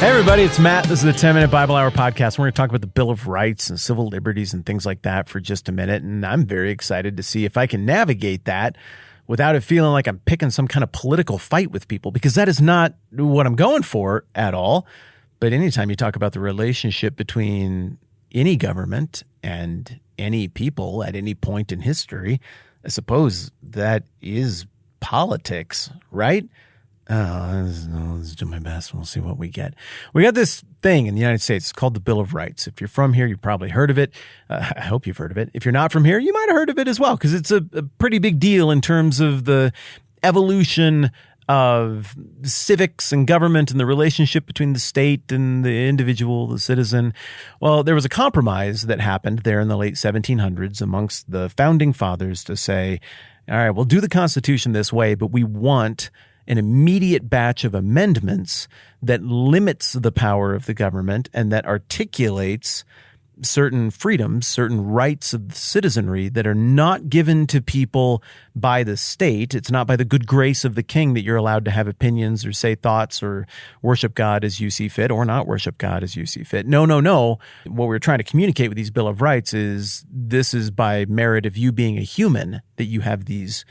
Hey, everybody, it's Matt. This is the 10-Minute Bible Hour podcast. We're going to talk about the Bill of Rights and civil liberties and things like that for just a minute. And I'm very excited to see if I can navigate that without it feeling like I'm picking some kind of political fight with people, because that is not what I'm going for at all. But anytime you talk about the relationship between any government and any people at any point in history, I suppose that is politics, right? Let's do my best. We'll see what we get. We got this thing in the United States. It's called the Bill of Rights. If you're from here, you've probably heard of it. I hope you've heard of it. If you're not from here, you might have heard of it as well, because it's a pretty big deal in terms of the evolution of civics and government and the relationship between the state and the individual, the citizen. Well, there was a compromise that happened there in the late 1700s amongst the founding fathers to say, all right, we'll do the Constitution this way, but we want an immediate batch of amendments that limits the power of the government and that articulates certain freedoms, certain rights of the citizenry that are not given to people by the state. It's not by the good grace of the king that you're allowed to have opinions or say thoughts or worship God as you see fit or not worship God as you see fit. No. What we're trying to communicate with these Bill of Rights is this is by merit of you being a human that you have these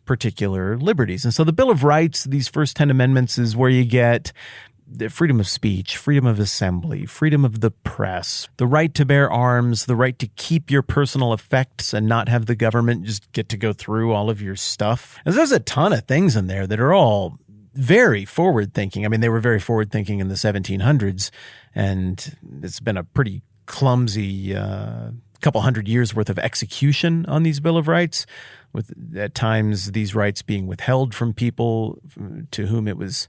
particular liberties. And so the Bill of Rights, these first 10 amendments, is where you get the freedom of speech, freedom of assembly, freedom of the press, the right to bear arms, the right to keep your personal effects and not have the government just get to go through all of your stuff. And there's a ton of things in there that are all very forward-thinking. I mean, they were very forward-thinking in the 1700s, and it's been a pretty clumsy couple hundred years worth of execution on these Bill of Rights, with at times these rights being withheld from people to whom it was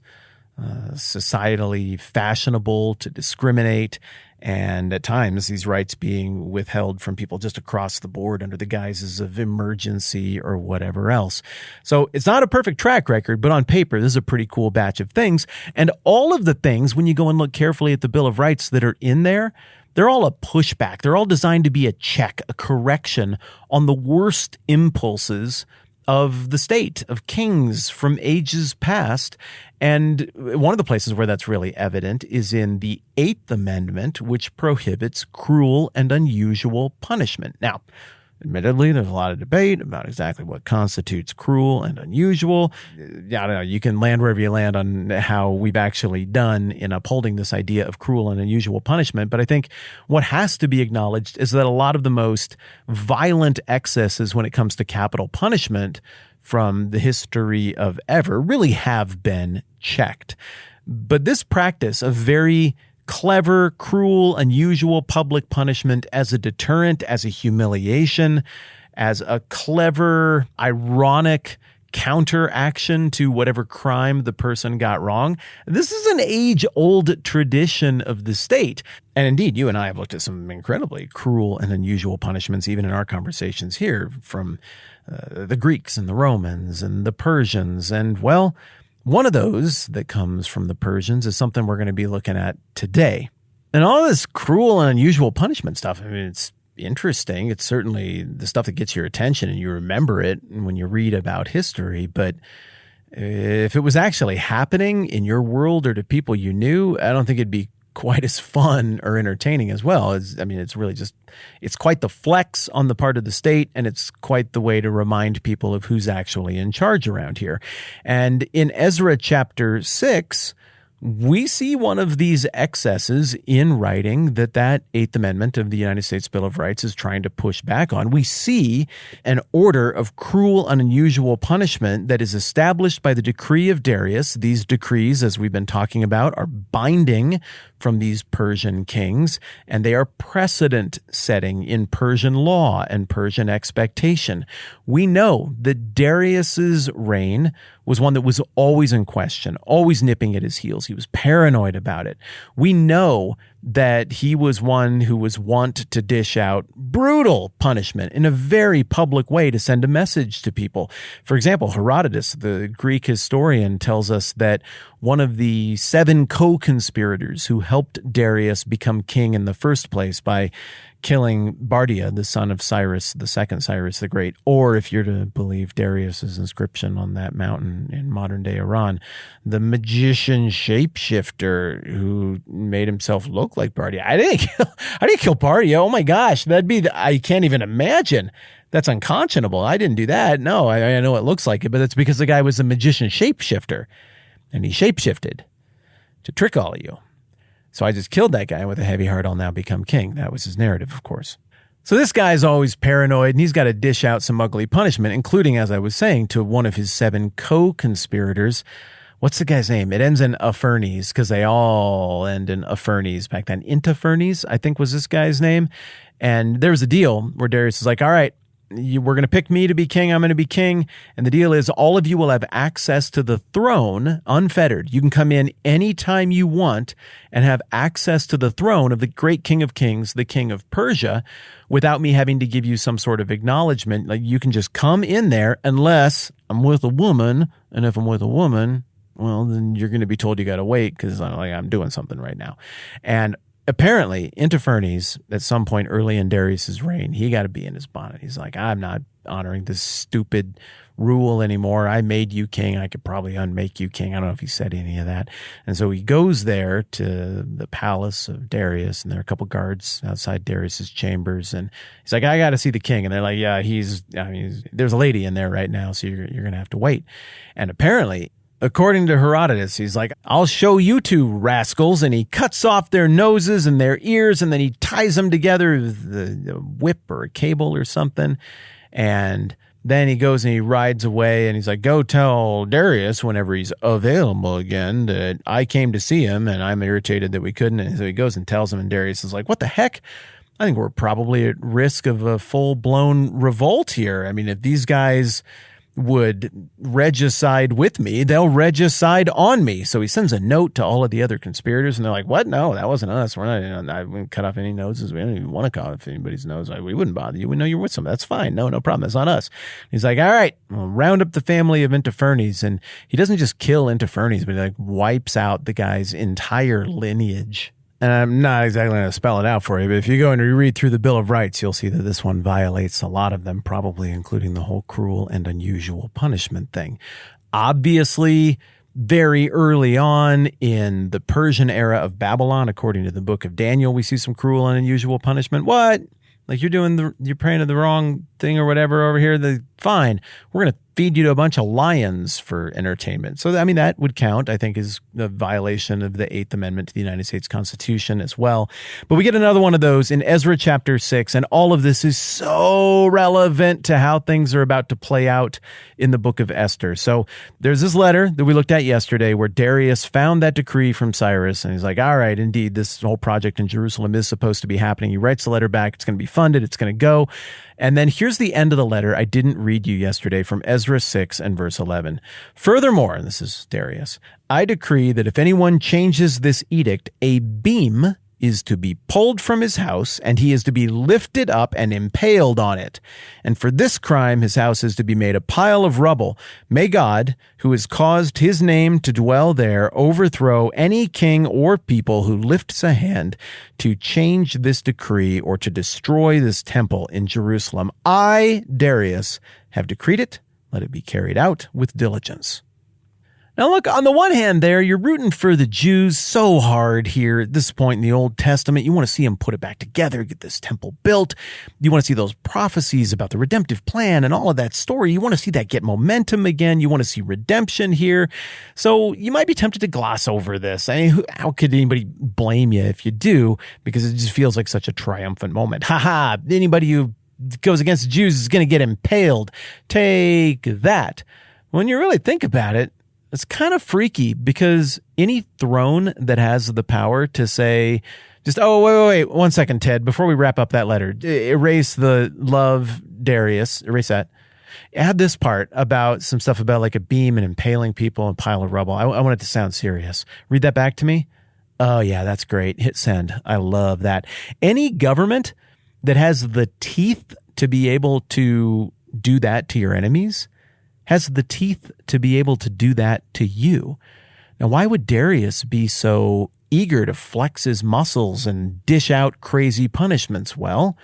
societally fashionable to discriminate, and at times these rights being withheld from people just across the board under the guises of emergency or whatever else. So it's not a perfect track record, but on paper, this is a pretty cool batch of things. And all of the things, when you go and look carefully at the Bill of Rights that are in there, they're all a pushback. They're all designed to be a check, a correction on the worst impulses of the state, of kings from ages past. And one of the places where that's really evident is in the Eighth Amendment, which prohibits cruel and unusual punishment. Now, admittedly, there's a lot of debate about exactly what constitutes cruel and unusual. I don't know. You can land wherever you land on how we've actually done in upholding this idea of cruel and unusual punishment. But I think what has to be acknowledged is that a lot of the most violent excesses when it comes to capital punishment from the history of ever really have been checked. But this practice of very clever, cruel, unusual public punishment as a deterrent, as a humiliation, as a clever, ironic counteraction to whatever crime the person got wrong. This is an age-old tradition of the state. And indeed, you and I have looked at some incredibly cruel and unusual punishments, even in our conversations here, from the Greeks and the Romans and the Persians. And, well, one of those that comes from the Persians is something we're going to be looking at today. And all this cruel and unusual punishment stuff, I mean, it's interesting. It's certainly the stuff that gets your attention and you remember it when you read about history. But if it was actually happening in your world or to people you knew, I don't think it'd be quite as fun or entertaining as well. It's really just, it's quite the flex on the part of the state, and it's quite the way to remind people of who's actually in charge around here. And in Ezra chapter 6, we see one of these excesses in writing that Eighth Amendment of the United States Bill of Rights is trying to push back on. We see an order of cruel and unusual punishment that is established by the decree of Darius. These decrees, as we've been talking about, are binding from these Persian kings, and they are precedent-setting in Persian law and Persian expectation. We know that Darius's reign was one that was always in question, always nipping at his heels. He was paranoid about it. We know that he was one who was wont to dish out brutal punishment in a very public way to send a message to people. For example, Herodotus, the Greek historian, tells us that one of the 7 co-conspirators who helped Darius become king in the first place by killing Bardia, the son of Cyrus, the second Cyrus the Great, or if you're to believe Darius's inscription on that mountain in modern-day Iran, the magician shapeshifter who made himself look like Bardia. I didn't kill Bardia. Oh my gosh, I can't even imagine. That's unconscionable. I didn't do that. No, I know it looks like it, but that's because the guy was a magician shapeshifter, and he shapeshifted to trick all of you. So I just killed that guy with a heavy heart. I'll now become king. That was his narrative, of course. So this guy's always paranoid, and he's got to dish out some ugly punishment, including, as I was saying, to one of his 7 co-conspirators. What's the guy's name? It ends in Afernes, because they all end in Afernes back then. Intafernes, I think, was this guy's name. And there was a deal where Darius is like, all right, we're going to pick me to be king. I'm going to be king. And the deal is all of you will have access to the throne unfettered. You can come in anytime you want and have access to the throne of the great king of kings, the king of Persia, without me having to give you some sort of acknowledgement. Like, you can just come in there unless I'm with a woman. And if I'm with a woman, well, then you're going to be told you got to wait because I'm doing something right now. And apparently, Intafernes, at some point early in Darius's reign, he got to be in his bonnet. He's like, I'm not honoring this stupid rule anymore. I made you king. I could probably unmake you king. I don't know if he said any of that. And so he goes there to the palace of Darius, and there are a couple guards outside Darius's chambers. And he's like, I got to see the king. And they're like, yeah, there's a lady in there right now, so you're going to have to wait. And apparently, according to Herodotus, he's like, I'll show you 2 rascals. And he cuts off their noses and their ears, and then he ties them together with a whip or a cable or something. And then he goes and he rides away, and he's like, go tell Darius whenever he's available again that I came to see him and I'm irritated that we couldn't. And so he goes and tells him, and Darius is like, what the heck? I think we're probably at risk of a full-blown revolt here. I mean, if these guys would regicide with me, they'll regicide on me. So he sends a note to all of the other conspirators, and they're like, what? No, that wasn't us. We're not, I wouldn't cut off any noses. We don't even want to cut off anybody's nose. We wouldn't bother you. We know you're with someone. That's fine. No problem. That's not us. He's like, all right, well, round up the family of Intafernes. And he doesn't just kill Intafernes, but he wipes out the guy's entire lineage. And I'm not exactly going to spell it out for you, but if you go and read through the Bill of Rights, you'll see that this one violates a lot of them, probably including the whole cruel and unusual punishment thing. Obviously, very early on in the Persian era of Babylon, according to the book of Daniel, we see some cruel and unusual punishment. What? Like, you're praying to the wrong thing or whatever over here. Fine. We're going to feed you to a bunch of lions for entertainment. So, I mean, that would count, I think, is a violation of the 8th Amendment to the United States Constitution as well. But we get another one of those in Ezra chapter 6, and all of this is so relevant to how things are about to play out in the book of Esther. So there's this letter that we looked at yesterday where Darius found that decree from Cyrus, and he's like, all right, indeed, this whole project in Jerusalem is supposed to be happening. He writes the letter back. It's going to be funded. It's going to go. And then here's the end of the letter I didn't read you yesterday from Ezra 6 and verse 11. Furthermore, and this is Darius, I decree that if anyone changes this edict, a beam is to be pulled from his house, and he is to be lifted up and impaled on it. And for this crime, his house is to be made a pile of rubble. May God, who has caused his name to dwell there, overthrow any king or people who lifts a hand to change this decree or to destroy this temple in Jerusalem. I, Darius, have decreed it. Let it be carried out with diligence. Now, look, on the one hand there, you're rooting for the Jews so hard here at this point in the Old Testament. You want to see them put it back together, get this temple built. You want to see those prophecies about the redemptive plan and all of that story. You want to see that get momentum again. You want to see redemption here. So you might be tempted to gloss over this. I mean, how could anybody blame you if you do? Because it just feels like such a triumphant moment. Ha! Anybody who goes against the Jews is going to get impaled. Take that. When you really think about it, it's kind of freaky because any throne that has the power to say, just, oh, wait, 1 second, Ted, before we wrap up that letter, erase the love Darius, erase that. Add this part about some stuff about like a beam and impaling people and pile of rubble. I want it to sound serious. Read that back to me. Oh, yeah, that's great. Hit send. I love that. Any government that has the teeth to be able to do that to your enemies has the teeth to be able to do that to you. Now, why would Darius be so eager to flex his muscles and dish out crazy punishments? Well,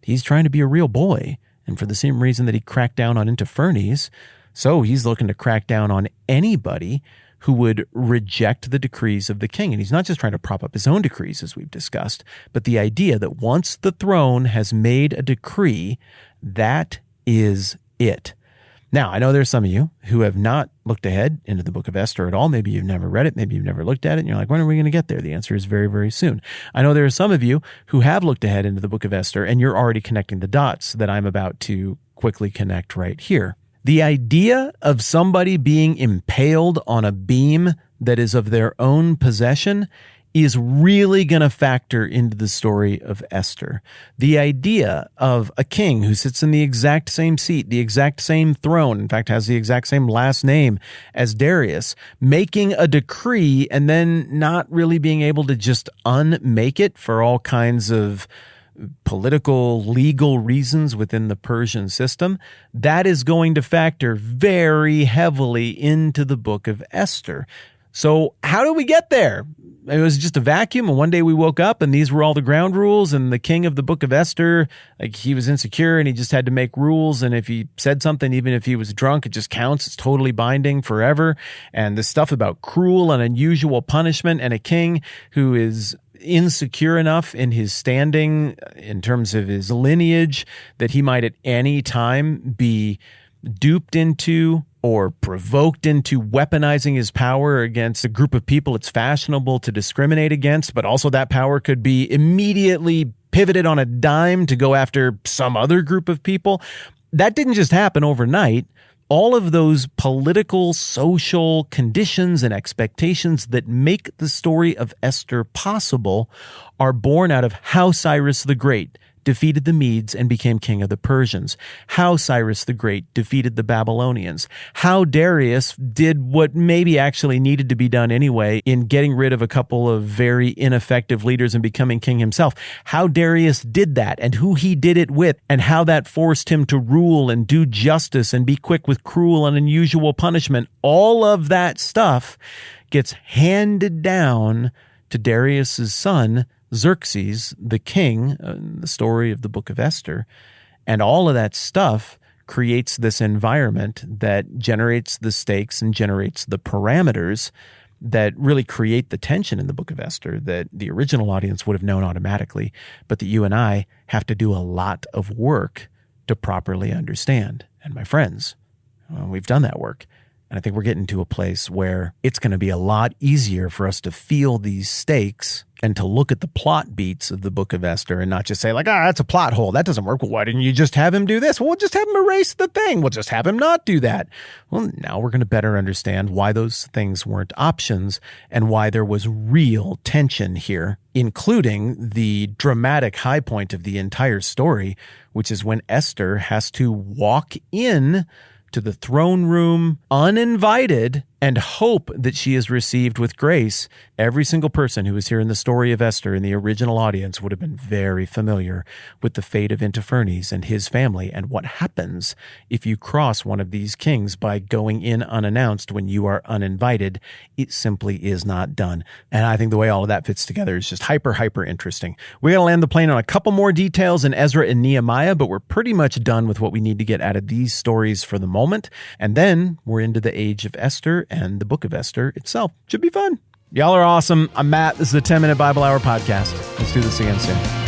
he's trying to be a real boy. And for the same reason that he cracked down on Interfernes, so he's looking to crack down on anybody who would reject the decrees of the king. And he's not just trying to prop up his own decrees, as we've discussed, but the idea that once the throne has made a decree, that is it. Now, I know there's some of you who have not looked ahead into the book of Esther at all. Maybe you've never read it. Maybe you've never looked at it. And you're like, when are we going to get there? The answer is very, very soon. I know there are some of you who have looked ahead into the book of Esther, and you're already connecting the dots that I'm about to quickly connect right here. The idea of somebody being impaled on a beam that is of their own possession is really going to factor into the story of Esther. The idea of a king who sits in the exact same seat, the exact same throne, in fact, has the exact same last name as Darius, making a decree and then not really being able to just unmake it for all kinds of political, legal reasons within the Persian system, that is going to factor very heavily into the book of Esther. So how do we get there? It was just a vacuum, and one day we woke up and these were all the ground rules, and the king of the book of Esther, like, he was insecure and he just had to make rules, and if he said something, even if he was drunk, it just counts. It's totally binding forever. And this stuff about cruel and unusual punishment, and a king who is insecure enough in his standing in terms of his lineage that he might at any time be duped into or provoked into weaponizing his power against a group of people it's fashionable to discriminate against, but also that power could be immediately pivoted on a dime to go after some other group of people. That didn't just happen overnight. All of those political, social conditions and expectations that make the story of Esther possible are born out of how Cyrus the Great defeated the Medes and became king of the Persians, how Cyrus the Great defeated the Babylonians, how Darius did what maybe actually needed to be done anyway in getting rid of a couple of very ineffective leaders and becoming king himself, how Darius did that and who he did it with, and how that forced him to rule and do justice and be quick with cruel and unusual punishment. All of that stuff gets handed down to Darius's son, Xerxes, the king, the story of the book of Esther. And all of that stuff creates this environment that generates the stakes and generates the parameters that really create the tension in the book of Esther that the original audience would have known automatically, but that you and I have to do a lot of work to properly understand. And my friends, we've done that work. And I think we're getting to a place where it's going to be a lot easier for us to feel these stakes and to look at the plot beats of the book of Esther and not just say, like, that's a plot hole. That doesn't work. Well, why didn't you just have him do this? Well, we'll just have him erase the thing. We'll just have him not do that. Well, now we're going to better understand why those things weren't options and why there was real tension here, including the dramatic high point of the entire story, which is when Esther has to walk in to the throne room uninvited and hope that she is received with grace. Every single person who was here in the story of Esther in the original audience would have been very familiar with the fate of Interfernes and his family and what happens if you cross one of these kings by going in unannounced when you are uninvited. It simply is not done. And I think the way all of that fits together is just hyper interesting. We're going to land the plane on a couple more details in Ezra and Nehemiah, but we're pretty much done with what we need to get out of these stories for the moment. And then we're into the age of Esther and the book of Esther itself. Should be fun. Y'all are awesome. I'm Matt. This is the 10-Minute Bible Hour Podcast. Let's do this again soon.